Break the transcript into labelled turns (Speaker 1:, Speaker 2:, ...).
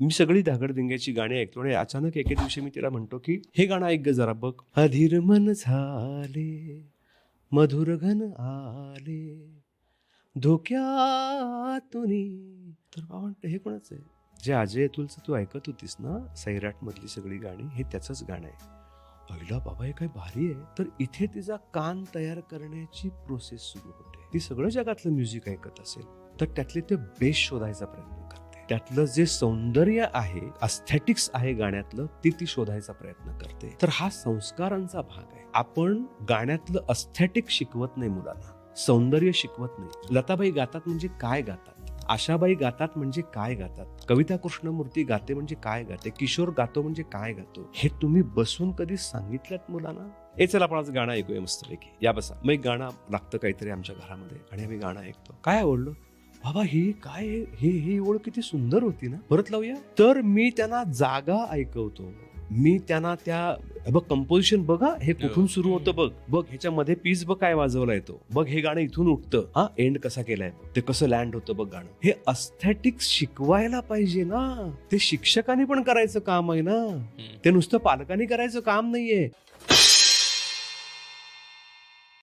Speaker 1: मी सगळी धागडधिंग्याची गाणी ऐकतो आणि अचानक एके दिवशी मी तिला म्हणतो की हे गाणं ऐक ग जरा बघ. अधीर मन झाले मधुर घन आले धोक्यातुनी. तर बाबा म्हणतं हे कोणाचं आहे? जे अजय अतुलचं तू ऐकत होतीस ना सैराट मधली सगळी गाणी, हे त्याचंच गाणं आहे. पहिला बाबा हे काय भारी आहे. तर इथे तिचा कान तयार करण्याची प्रोसेस सुरू होते. ती सगळं जगातलं म्युझिक ऐकत असेल तर त्यातले ते बेस शोधायचा प्रयत्न करते. त्यातलं जे सौंदर्य आहे, अस्थेटिक्स आहे गाण्यातलं, ती शोधायचा प्रयत्न करते. तर हा संस्कारांचा भाग आहे. आपण गाण्यातलं अस्थेटिक शिकवत नाही मुलांना, सौंदर्य शिकवत नाही. लताबाई गातात म्हणजे काय गातात, आशाबाई गातात म्हणजे काय गातात, कविता कृष्णमूर्ती गाते म्हणजे काय गाते, किशोर गातो म्हणजे काय गातो, हे तुम्ही बसून कधी सांगितलं मुलांना? ए चला आपण आज गाणं ऐकूया मस्तपैकी, या बसा. मग एक गाणं लागतं काहीतरी आमच्या घरामध्ये आणि आम्ही गाणं ऐकतो. काय आवडलं बाबा, हे काय, हे ओळ किती सुंदर होती ना, परत लावूया. तर मी त्यांना जागा ऐकवतो. मी त्यांना त्या बघ कंपोजिशन बघा, हे कुठून सुरू होतं बघ, बघ ह्याच्यामध्ये पीस बघ काय वाजवला येतो, बघ हे गाणं इथून उठतं, हा एंड कसा केलाय, ते कसं लँड होतं बघ गाणं. हे अस्थेटिक्स शिकवायला पाहिजे ना. ते शिक्षकांनी पण करायचं काम आहे ना, ते नुसतं पालकांनी करायचं काम नाहीये.